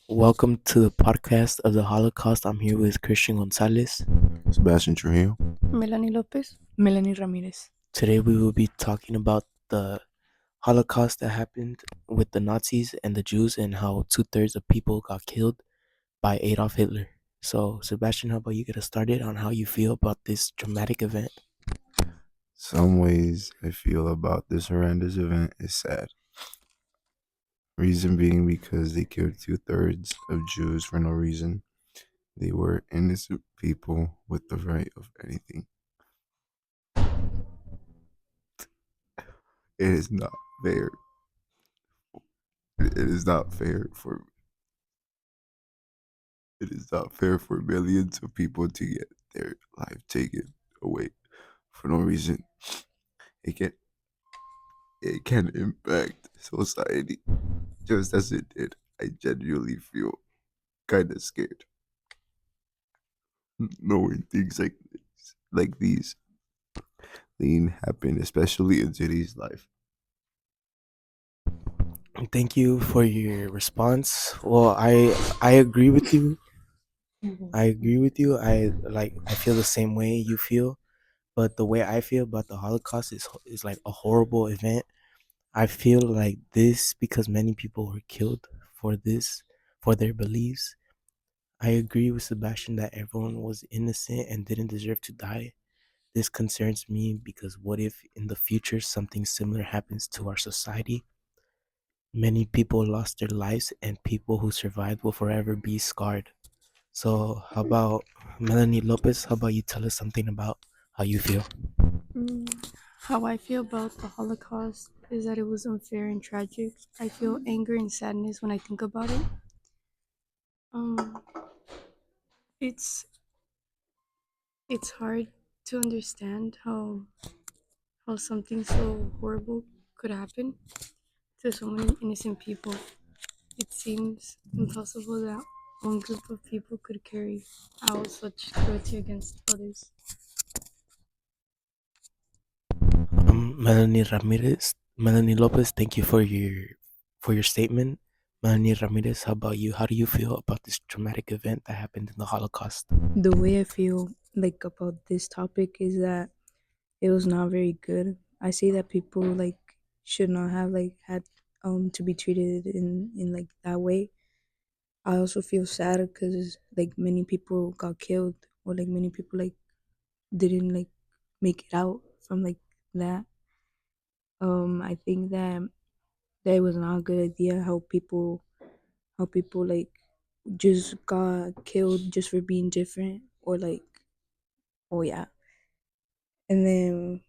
Welcome to the podcast of the Holocaust. I'm here with Christian Gonzalez. Sebastian Trujillo. Melanie Lopez. Melanie Ramirez. Today we will be talking about the Holocaust that happened with the Nazis and the Jews and how two-thirds of people got killed by Adolf Hitler. So, Sebastian, how about you get us started on how you feel about this dramatic event? Some ways I feel about this horrendous event is sad. Reason being because they killed 2/3 of Jews for no reason. They were innocent people with the right of anything. It is not fair. It is not fair for it is not fair for millions of people to get their life taken away for no reason. It can it can impact society just as it did. I genuinely feel kind of scared knowing things like these thing happen, especially in today's life. Thank you for your response. Well, I agree with you. I agree with you. I feel the same way you feel, but the way I feel about the Holocaust is like a horrible event. I feel like this because many people were killed for this, for their beliefs. I agree with Sebastian that everyone was innocent and didn't deserve to die. This concerns me because what if in the future something similar happens to our society? Many people lost their lives and people who survived will forever be scarred. So, how about Melanie Lopez? How about you tell us something about how you feel? Mm, How I feel about the Holocaust is that it was unfair and tragic. I feel anger and sadness when I think about it. Um, it's it's hard to understand how something so horrible could happen to so many innocent people. It seems impossible that one group of people could carry out such cruelty against others. Melanie Lopez, thank you for your statement. Melanie Ramirez, how about you? How do you feel about this traumatic event that happened in the Holocaust? The way I feel like about this topic is that it was not very good. I see that people like should not have like had to be treated in like that way. I also feel sad because like many people got killed or like many people like didn't like make it out from like that. I think that was not a good idea how people like just got killed just for being different or like oh yeah. And then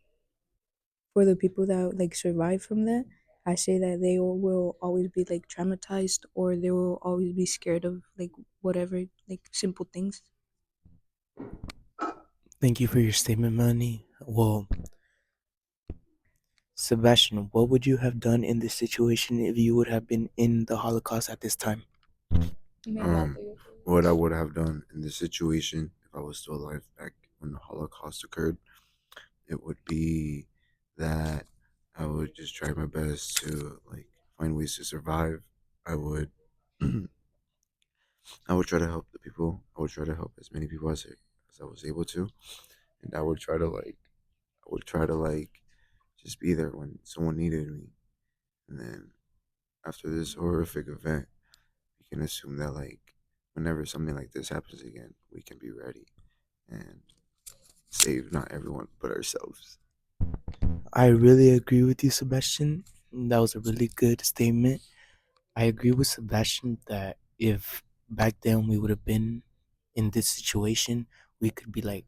for the people that like survive from that, I say that they will always be like traumatized or they will always be scared of like whatever like simple things. Thank you for your statement, Melanie. Well, Sebastian, what would you have done in this situation if you would have been in the Holocaust at this time? Um, what I would have done in this situation if I was still alive back when the Holocaust occurred, it would be that I would just try my best to like find ways to survive. I would I would try to help the people. I would try to help as many people as I was able to, and I would try to like just be there when someone needed me. And then after this horrific event, we can assume that like whenever something like this happens again, we can be ready and save not everyone but ourselves. I really agree with you, Sebastian. That was a really good statement. I agree with Sebastian that if back then we would have been in this situation, we could be like,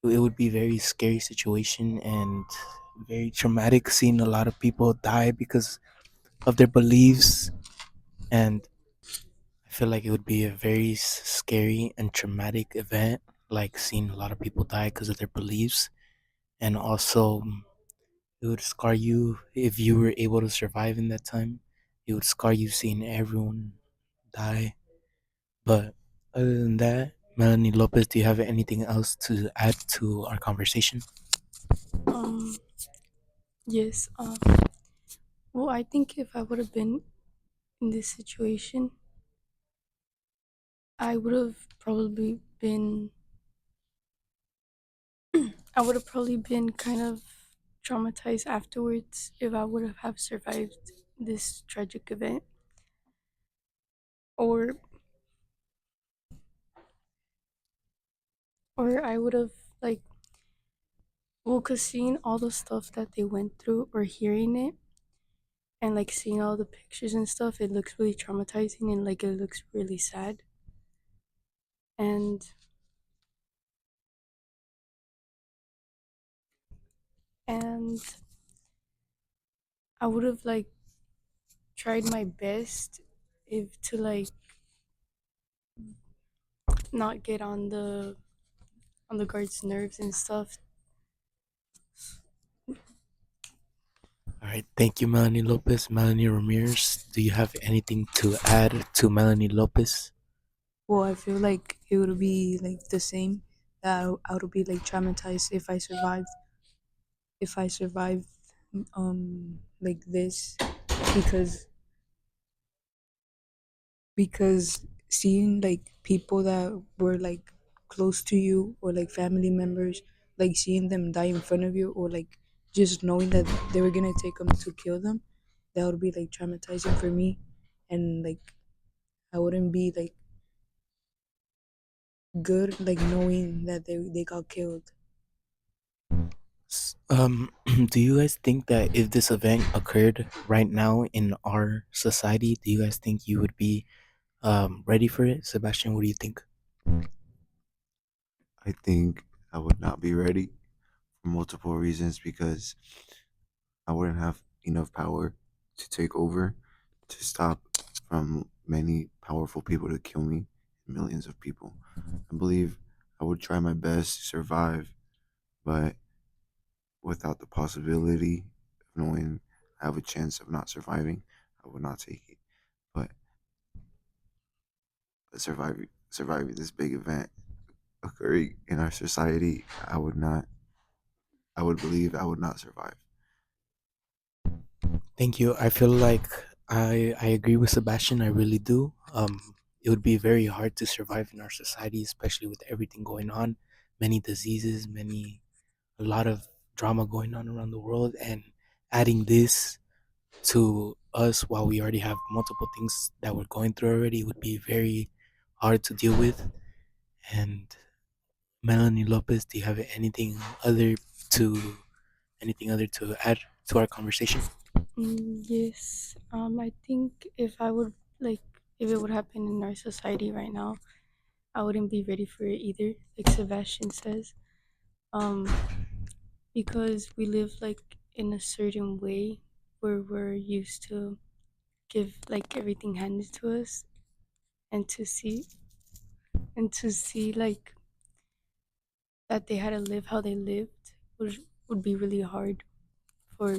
it would be a very scary situation and very traumatic seeing a lot of people die because of their beliefs. And I feel like it would be a very scary and traumatic event, like seeing a lot of people die because of their beliefs. And also, it would scar you if you were able to survive in that time. It would scar you seeing everyone die. But other than that, Melanie Lopez, do you have anything else to add to our conversation? Um, yes. Well, I think if I would have been in this situation, I would have probably been I would have probably been kind of traumatized afterwards if I would have survived this tragic event. Or I would have like well, cause seeing all the stuff that they went through or hearing it and like seeing all the pictures and stuff, it looks really traumatizing and like it looks really sad. And and I would have like tried my best if to like not get on the guard's nerves and stuff. All right, thank you, Melanie Lopez. Melanie Ramirez, do you have anything to add to Melanie Lopez? Well, I feel like it would be like the same. That I would be like traumatized if I survived like this, because seeing like people that were like close to you or like family members, like seeing them die in front of you, or like just knowing that they were gonna take them to kill them, that would be like traumatizing for me. And like I wouldn't be like good like knowing that they got killed. Do you guys think that if this event occurred right now in our society, do you guys think you would be ready for it? Sebastian, what do you think? I think I would not be ready for multiple reasons because I wouldn't have enough power to take over to stop from many powerful people to kill me, millions of people. I believe I would try my best to survive, but without the possibility of knowing I have a chance of not surviving, I would not take it. But surviving this big event occurring in our society, I would not. I would believe I would not survive. Thank you. I feel like I agree with Sebastian. I really do. It would be very hard to survive in our society, especially with everything going on, many diseases, a lot of drama going on around the world, and adding this to us while we already have multiple things that we're going through already would be very hard to deal with. And Melanie Lopez, do you have other to anything other to add to our conversation? Yes. I think if I would like if it would happen in our society right now, I wouldn't be ready for it either, like Sebastian says. Um, because we live like in a certain way where we're used to give like everything handed to us, and to see like that they had to live how they lived would be really hard for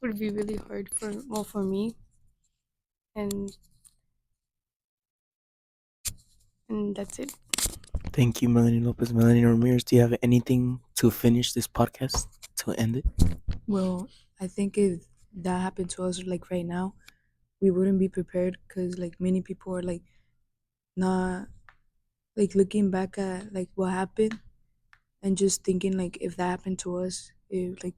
would be really hard for well for me. and and that's it. Thank you, Melanie Lopez. Melanie Ramirez, do you have anything to finish this podcast to end it? Well, I think if that happened to us like right now, we wouldn't be prepared, because like many people are like not like looking back at like what happened and just thinking like if that happened to us, if like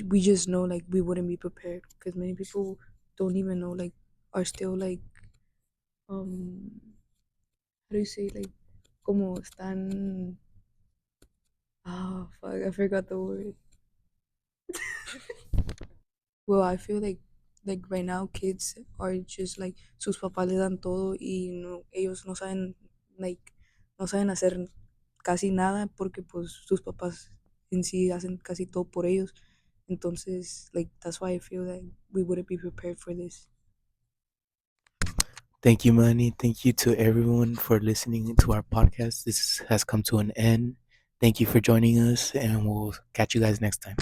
we just know like we wouldn't be prepared, because many people don't even know like are still like how do you say like como están, oh fuck, I forgot the word. Well, I feel like right now kids are just like sus papás le dan todo y no, ellos no saben like no saben hacer casi nada, porque pues sus papás en sí hacen casi todo por ellos. Entonces, like that's why I feel that we wouldn't be prepared for this. Thank you, Melanie. Thank you to everyone for listening to our podcast. This has come to an end. Thank you for joining us, and we'll catch you guys next time.